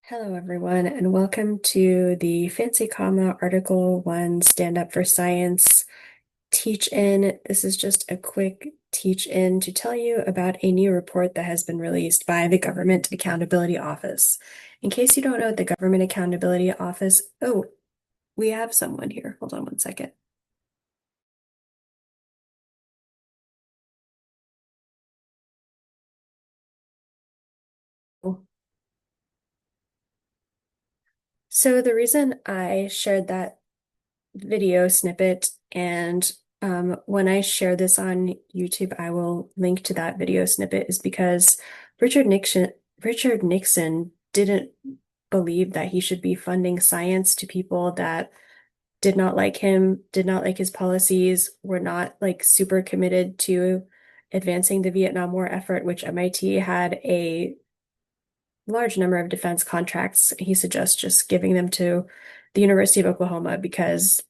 Hello, everyone, and welcome to the Fancy Comma Article 1 Stand Up for Science teach-in. This is just a quick teach-in to tell you about a new report that has been released by the Government Accountability Office. In case you don't know, the Government Accountability Office, oh, we have someone here. Hold on one second. So the reason I shared that video snippet and when I share this on YouTube, I will link to that video snippet is because Richard Nixon Richard Nixon didn't believe that he should be funding science to people that did not like him, did not like his policies, were not like super committed to advancing the Vietnam War effort, which MIT had a large number of defense contracts. He suggests just giving them to the University of Oklahoma because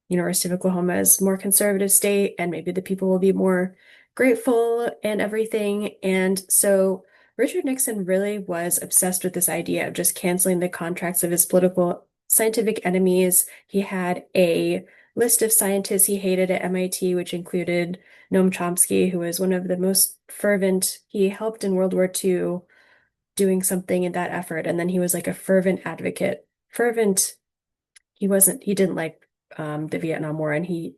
University of Oklahoma is more conservative state and maybe the people will be more grateful and everything. And so Richard Nixon really was obsessed with this idea of just canceling the contracts of his political scientific enemies. He had a list of scientists he hated at MIT, which included Noam Chomsky, who was one of the most fervent. He helped in World War II doing something in that effort. And then he was like a fervent advocate. Fervent, he didn't like the Vietnam War, and he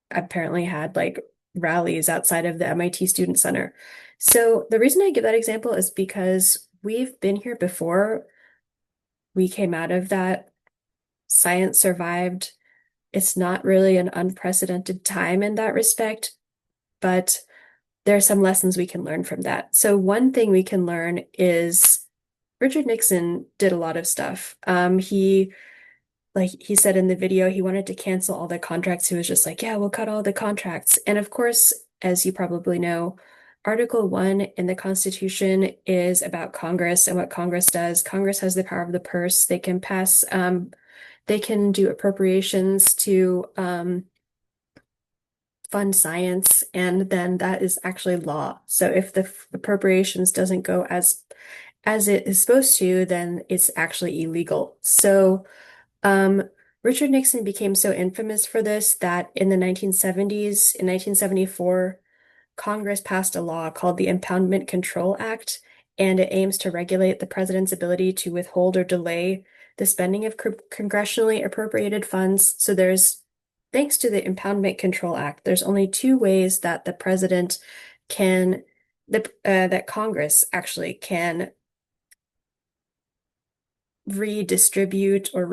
apparently had like rallies outside of the MIT Student Center. So the reason I give that example is because we've been here before. We came out of that. Science survived. It's not really an unprecedented time in that respect, but there are some lessons we can learn from that. So one thing we can learn is Richard Nixon did a lot of stuff. Like he said in the video, he wanted to cancel all the contracts. He was just like, yeah, we'll cut all the contracts. And of course, as you probably know, Article 1 in the Constitution is about Congress and what Congress does. Congress has the power of the purse. They can they can do appropriations to fund science, and then that is actually law. So if the appropriations doesn't go as it is supposed to, then it's actually illegal. So um, Richard Nixon became so infamous for this that in the 1970s, in 1974, Congress passed a law called the Impoundment Control Act, and it aims to regulate the president's ability to withhold or delay the spending of congressionally appropriated funds. So thanks to the Impoundment Control Act, there's only two ways that the president can, that Congress actually can redistribute or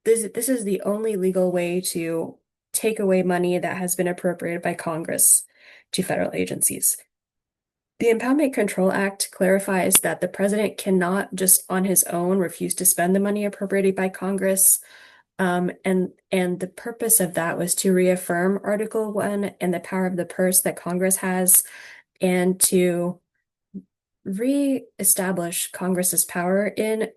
this is the only legal way to take away money that has been appropriated by Congress to federal agencies. The Impoundment Control Act clarifies that the president cannot just on his own refuse to spend the money appropriated by Congress. And the purpose of that was to reaffirm Article 1 and the power of the purse that Congress has, and to reestablish Congress's power in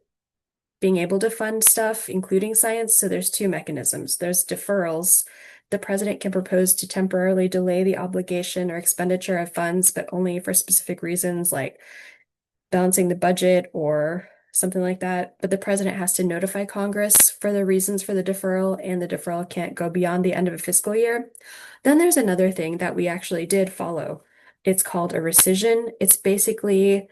being able to fund stuff, including science. So there's two mechanisms. There's deferrals. The president can propose to temporarily delay the obligation or expenditure of funds, but only for specific reasons like balancing the budget or something like that. But the president has to notify Congress for the reasons for the deferral, and the deferral can't go beyond the end of a fiscal year. Then there's another thing that we actually did follow. It's called a rescission. It's basically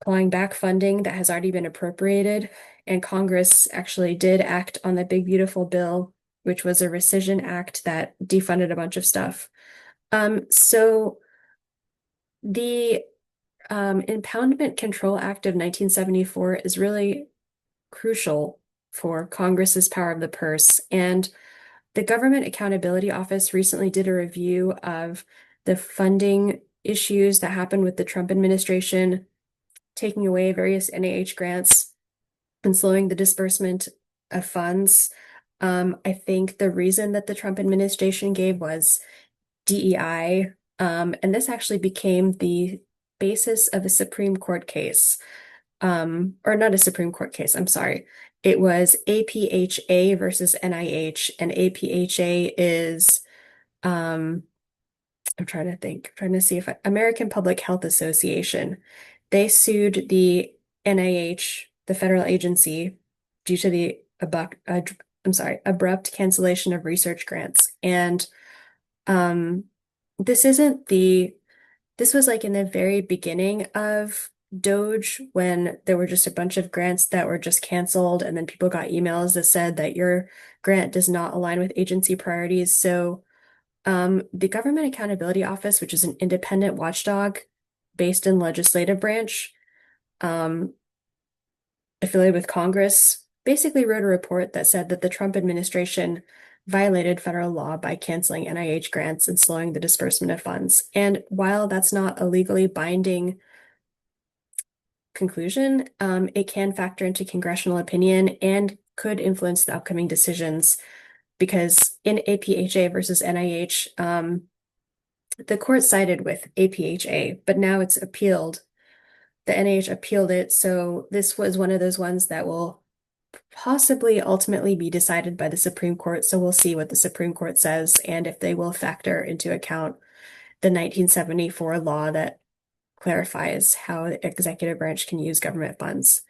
clawing back funding that has already been appropriated. And Congress actually did act on the Big Beautiful Bill, which was a rescission act that defunded a bunch of stuff. So the Impoundment Control Act of 1974 is really crucial for Congress's power of the purse. And the Government Accountability Office recently did a review of the funding issues that happened with the Trump administration, taking away various NIH grants and slowing the disbursement of funds. I think the reason that the Trump administration gave was DEI, and this actually became the basis of a Supreme Court case, or not a Supreme Court case, I'm sorry. It was APHA versus NIH, and APHA is, I'm trying to see if American Public Health Association. They sued the NIH, the federal agency, due to the abrupt cancellation of research grants. And um, this isn't the this was like in the very beginning of Doge when there were just a bunch of grants that were just canceled, and then people got emails that said that your grant does not align with agency priorities. So the Government Accountability Office, which is an independent watchdog based in legislative branch, um, affiliated with Congress, basically wrote a report that said that the Trump administration violated federal law by canceling NIH grants and slowing the disbursement of funds. And while that's not a legally binding conclusion, it can factor into congressional opinion and could influence the upcoming decisions because in APHA versus NIH, the court sided with APHA, but now it's appealed. The NIH appealed it, so this was one of those ones that will possibly ultimately be decided by the Supreme Court. So we'll see what the Supreme Court says and if they will factor into account the 1974 law that clarifies how the executive branch can use government funds.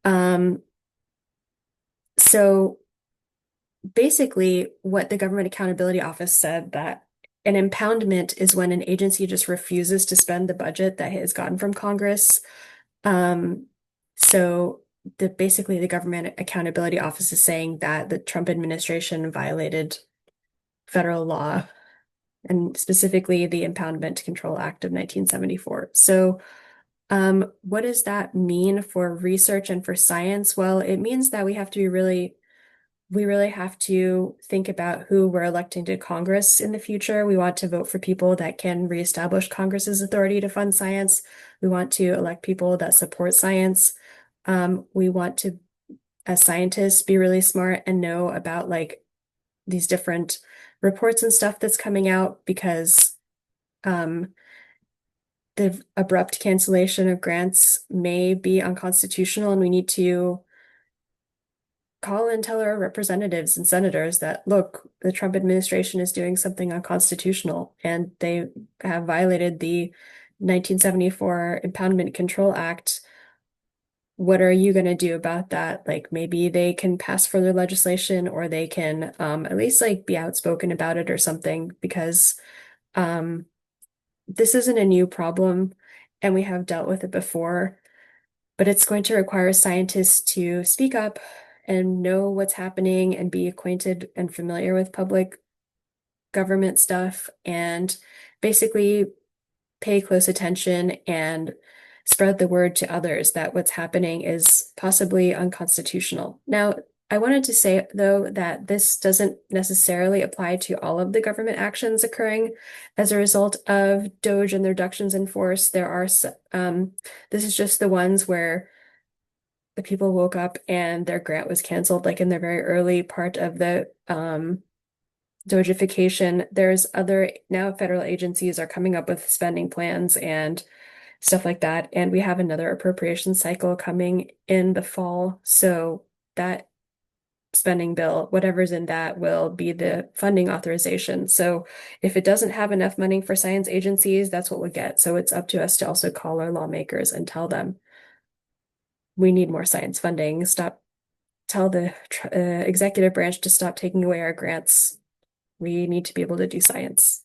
Um, so basically, what the Government Accountability Office said that an impoundment is when an agency just refuses to spend the budget that it has gotten from Congress. Um, so basically the Government Accountability Office is saying that the Trump administration violated federal law and specifically the Impoundment Control Act of 1974. So what does that mean for research and for science? Well, it means that we really have to think about who we're electing to Congress in the future. We want to vote for people that can reestablish Congress's authority to fund science. We want to elect people that support science. We want to, as scientists, be really smart and know about like these different reports and stuff that's coming out because um, the abrupt cancellation of grants may be unconstitutional, and we need to call and tell our representatives and senators that, look, the Trump administration is doing something unconstitutional and they have violated the 1974 Impoundment Control Act. What are you going to do about that? Like maybe they can pass further legislation or they can at least like be outspoken about it or something because um, this isn't a new problem and we have dealt with it before, but it's going to require scientists to speak up and know what's happening and be acquainted and familiar with public government stuff and basically pay close attention and spread the word to others that what's happening is possibly unconstitutional. Now, I wanted to say, though, that this doesn't necessarily apply to all of the government actions occurring as a result of Doge and the reductions in force. This is just the ones where the people woke up and their grant was canceled, like in the very early part of the Dojification. There's other now federal agencies are coming up with spending plans and stuff like that. And we have another appropriation cycle coming in the fall. So that spending bill, whatever's in that, will be the funding authorization. So if it doesn't have enough money for science agencies, that's what we get. So it's up to us to also call our lawmakers and tell them we need more science funding. Tell the executive branch to stop taking away our grants. We need to be able to do science.